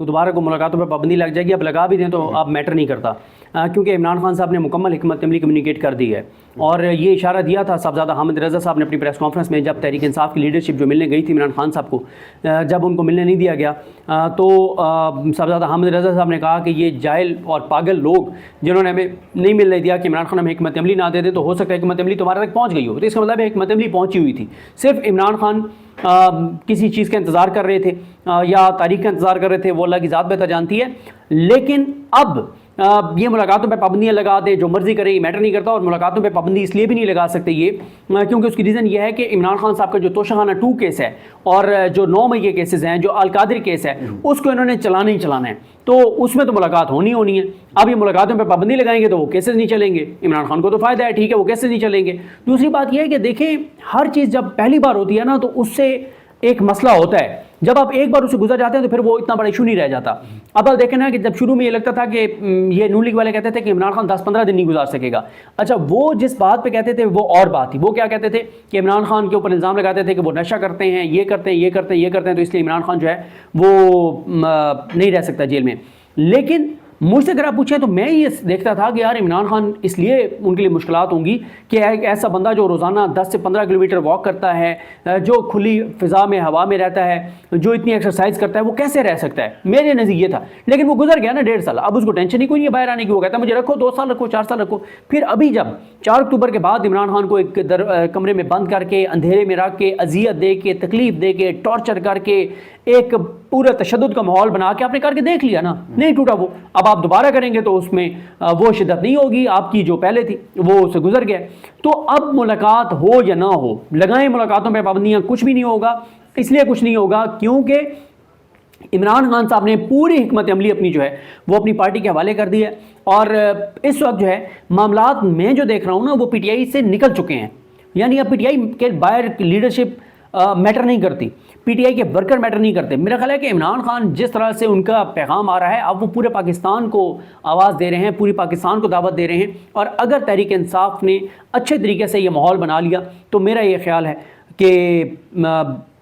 दोबारा को मुलाकातों पर पाबंदी लग जाएगी, अब लगा भी दें तो अब मैटर नहीं करता, क्योंकि इमरान खान साहब ने मुकम्मल हिकमत अमली कम्युनिकेट कर दी है। और ये इशारा दिया था साहबजादा हामिद रज़ा साहब ने अपनी प्रेस कॉन्फ्रेंस में, जब तहरीक इंसाफ की लीडरशिप जो मिलने गई थी इमरान खान साहब को, जब उनको मिलने नहीं दिया गया तो साहबजादा हामिद रज़ा साहब ने कहा कि ये जाहिल और पागल लोग जिन्होंने हमें नहीं मिलने दिया कि इमरान खान हमें हिकमत अमली ना दे दे, तो हो सकता है हिकमत अमली तुम्हारे तक पहुँच गई हो। तो इसका मतलब है हिकमत अमली पहुँची हुई थी, सिर्फ इमरान खान किसी चीज़ का इंतज़ार कर रहे थे या तारीख का इंतज़ार कर रहे थे, वो अल्लाह की ज़ात बेहतर जानती है। लेकिन अब ये मुलाकातों पे पाबंदियाँ लगा दे, जो मर्जी करे, ये मैटर नहीं करता। और मुलाकातों पे पाबंदी इसलिए भी नहीं लगा सकते ये, क्योंकि उसकी रीज़न ये है कि इमरान खान साहब का जो तोशाखाना 2 केस है और जो 9 मई के केसेस हैं, जो अलकादिर केस है, उसको इन्होंने चलाना ही चलाना है, तो उसमें तो मुलाकात होनी है। अब ये मुलाकातों पर पाबंदी लगाएंगे तो वो केसेस नहीं चलेंगे। इमरान खान को तो फ़ायदा है, ठीक है, वो केसेस नहीं चलेंगे। दूसरी बात यह है कि देखें, हर चीज़ जब पहली बार होती है ना, तो उससे एक मसला होता है। जब आप एक बार उसे गुजर जाते हैं तो फिर वो इतना बड़ा इशू नहीं रह जाता। अब आप देखें ना कि जब शुरू में ये लगता था कि ये नून लीग वाले कहते थे कि इमरान खान 10-15 दिन नहीं गुजार सकेगा। अच्छा, वो जिस बात पे कहते थे वो और बात थी। वो क्या कहते थे कि इमरान खान के ऊपर इल्ज़ाम लगाते थे कि वो नशा करते हैं, ये करते हैं, ये करते हैं, ये करते हैं, तो इसलिए इमरान खान जो है वो नहीं रह सकता जेल में। लेकिन मुझसे अगर आप पूछें तो मैं ये देखता था कि यार इमरान खान इसलिए उनके लिए मुश्किलात होंगी कि एक ऐसा बंदा जो रोज़ाना 10 से 15 किलोमीटर वॉक करता है, जो खुली फ़िज़ा में, हवा में रहता है, जो इतनी एक्सरसाइज करता है, वो कैसे रह सकता है। मेरे नज़दीक ये था। लेकिन वो गुजर गया ना 1.5 साल, अब उसको टेंशन ही कोई नहीं है बाहर आने की। वो कहता है मुझे रखो, 2 साल रखो, 4 साल रखो। फिर अभी जब 4 अक्टूबर के बाद इमरान खान को एक कमरे में बंद करके, अंधेरे में रख के, अजियत दे के, तकलीफ दे के, टॉर्चर करके, एक पूरा तशद्दुद का माहौल बना के आपने करके देख लिया ना, नहीं टूटा वो। अब आप दोबारा करेंगे तो उसमें वो शिद्दत नहीं होगी आपकी जो पहले थी, वो उससे गुजर गया। तो अब मुलाकात हो या ना हो, लगाएं मुलाकातों पर पाबंदियां, कुछ भी नहीं होगा। इसलिए कुछ नहीं होगा क्योंकि इमरान खान साहब ने पूरी हिकमत अमली अपनी जो है वो अपनी पार्टी के हवाले कर दी है। और इस वक्त जो है मामलात में जो देख रहा हूँ ना, वो पीटीआई से निकल चुके हैं। यानी अब पीटीआई के बाहर लीडरशिप मैटर नहीं करती, पीटीआई के वर्कर मैटर नहीं करते। मेरा ख्याल है कि इमरान खान जिस तरह से उनका पैगाम आ रहा है, अब वो पूरे पाकिस्तान को आवाज़ दे रहे हैं, पूरी पाकिस्तान को दावत दे रहे हैं। और अगर तहरीक इंसाफ ने अच्छे तरीके से ये माहौल बना लिया तो मेरा ये ख्याल है कि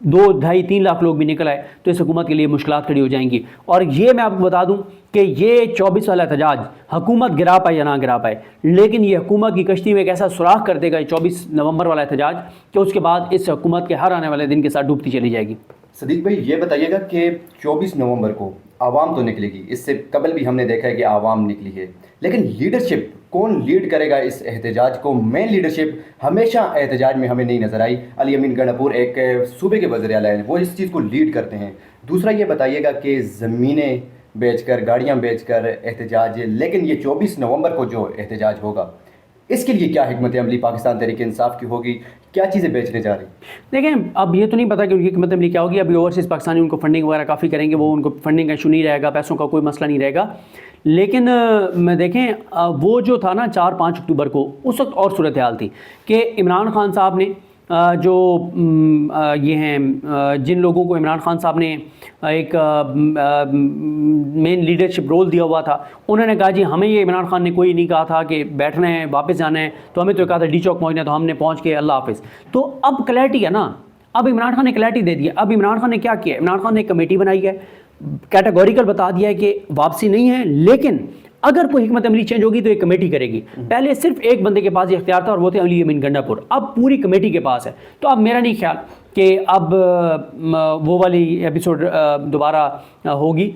2, 2.5, 3 लाख लोग भी निकल आए तो इस हुकूमत के लिए मुश्किलात खड़ी हो जाएंगी। और ये मैं आपको बता दूं कि ये 24 वाला एहतजाज हुकूमत गिरा पाए या ना गिरा पाए, लेकिन ये हुकूमत की कश्ती में एक ऐसा सुराख कर देगा 24 नवंबर वाला एहतजाज, कि उसके बाद इस हुकूमत के हर आने वाले दिन के साथ डूबती चली जाएगी। सदीक भाई, ये बताइएगा कि 24 नवंबर को आवाम तो निकलेगी, इससे कबल भी हमने देखा है कि आवाम निकली है, लेकिन लीडरशिप कौन लीड करेगा इस एहतजाज को? मेन लीडरशिप हमेशा एहतजाज में हमें नहीं नज़र आई। अली अमीन गणपुर एक सूबे के वज़ीर आला हैं, वो इस चीज़ को लीड करते हैं। दूसरा ये बताइएगा कि ज़मीनें बेचकर, गाड़ियाँ बेचकर एहतजाज, लेकिन ये 24 नवंबर को जो एहतजाज होगा, इसके लिए क्या हिकमत अमली पाकिस्तान तहरीक इंसाफ की होगी? क्या चीज़ें बेचने जा रही? देखें, अब ये तो नहीं पता कि उनकी हिकमत अमली क्या होगी। अभी ओवरसीज़ पाकिस्तानी उनको फंडिंग वगैरह काफ़ी करेंगे, वो उनको फंडिंग का इशू नहीं रहेगा, पैसों का कोई मसला नहीं रहेगा। लेकिन मैं देखें, वो जो था ना 4-5 अक्टूबर को, उस वक्त और सूरत हाल थी कि इमरान खान साहब ने जो ये हैं जिन लोगों को इमरान खान साहब ने एक मेन लीडरशिप रोल दिया हुआ था, उन्होंने कहा जी हमें ये इमरान खान ने कोई नहीं कहा था कि बैठना है, वापस जाना है, तो हमें तो कहा था डी चौक पहुँचना है, तो हमने पहुँच के अल्लाह हाफिज़। तो अब क्लैरिटी है ना, अब इमरान खान ने क्लैरिटी दे दी है। अब इमरान खान ने क्या किया? इमरान खान ने एक कमेटी बनाई है, कैटेगोरिकल बता दिया है कि वापसी नहीं है, लेकिन अगर कोई हिकमत अमली चेंज होगी तो एक कमेटी करेगी। पहले सिर्फ एक बंदे के पास ये इख्तियार था और वो थे अली अमीन गंडापुर, अब पूरी कमेटी के पास है। तो अब मेरा नहीं ख्याल कि अब वो वाली एपिसोड दोबारा होगी।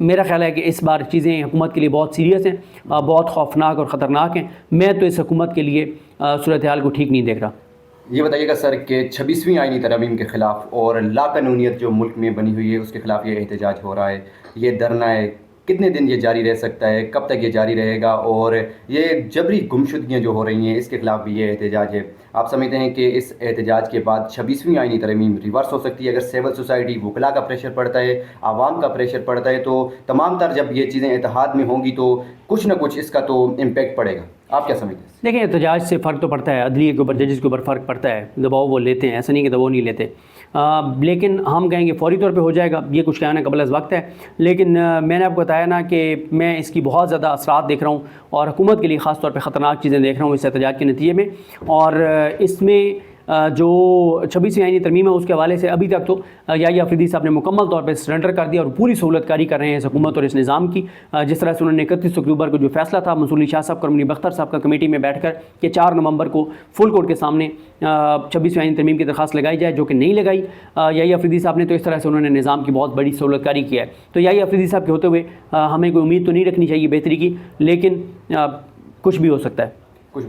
मेरा ख्याल है कि इस बार चीज़ें हुकूमत के लिए बहुत सीरियस हैं, बहुत खौफनाक और ख़तरनाक हैं। मैं तो इस हुकूमत के लिए सूरत हाल को ठीक नहीं देख रहा। ये बताइएगा सर कि 26वीं आईनी तरमीम के ख़िलाफ़ और लाकानूनियत जो मुल्क में बनी हुई है उसके ख़िलाफ़ ये एहतजाज हो रहा है, ये धरना है, कितने दिन ये जारी रह सकता है, कब तक ये जारी रहेगा? और ये जबरी गुमशुदगियाँ जो हो रही हैं इसके ख़िलाफ़ भी ये एहतजाज है। आप समझते हैं कि इस एहतजाज के बाद 26वीं आईनी तरमीम रिवर्स हो सकती है? अगर सिविल सोसाइटी, वकला का प्रेशर पड़ता है, आवाम का प्रेशर पड़ता है, तो तमाम तर जब ये चीज़ें इत्तेहाद में होंगी तो कुछ ना कुछ इसका तो इम्पेक्ट पड़ेगा। आप क्या समझते हैं? देखिए, एहतजाज से फ़र्क तो पड़ता है, अदलिये के ऊपर, जजेस के ऊपर फ़र्क पड़ता है, दबाव वो लेते हैं, ऐसा नहीं कि दबाव नहीं लेते। लेकिन हम कहेंगे फ़ौरी तौर पे हो जाएगा, ये कुछ कहना कबल अज़ वक्त है। लेकिन मैंने आपको बताया ना कि मैं इसकी बहुत ज़्यादा असरात देख रहा हूँ और हुकूमत के लिए ख़ास तौर पे ख़तरनाक चीज़ें देख रहा हूँ इस एहतजाज के नतीजे में। और इसमें जो 26वीं आईनी तरमीम है उसके हवाले से अभी तक तो याहिया अफरीदी साहब ने मुकम्मल तौर पर सरेंडर कर दिया और पूरी सहूलतकारी कर रहे हैं इस हुकूमत और इस निज़ाम की। जिस तरह से उन्होंने 31 अक्टूबर को जो फैसला था मंसूर अली शाह साहब का, मुनीब अख्तर साहब का कमेटी में बैठकर कि 4 नवंबर को फुल कोर्ट के सामने 26वीं आईनी तरमीम की दरख्वास्त लगाई जाए, जो कि नहीं लगाई याहिया अफरीदी साहब ने। तो इस तरह से उन्होंने निज़ाम की बहुत बड़ी सहूलतकारी की है। तो याहिया अफरीदी साहब के होते हुए हमें कोई उम्मीद तो नहीं रखनी चाहिए बेहतरी की, लेकिन कुछ भी हो सकता है।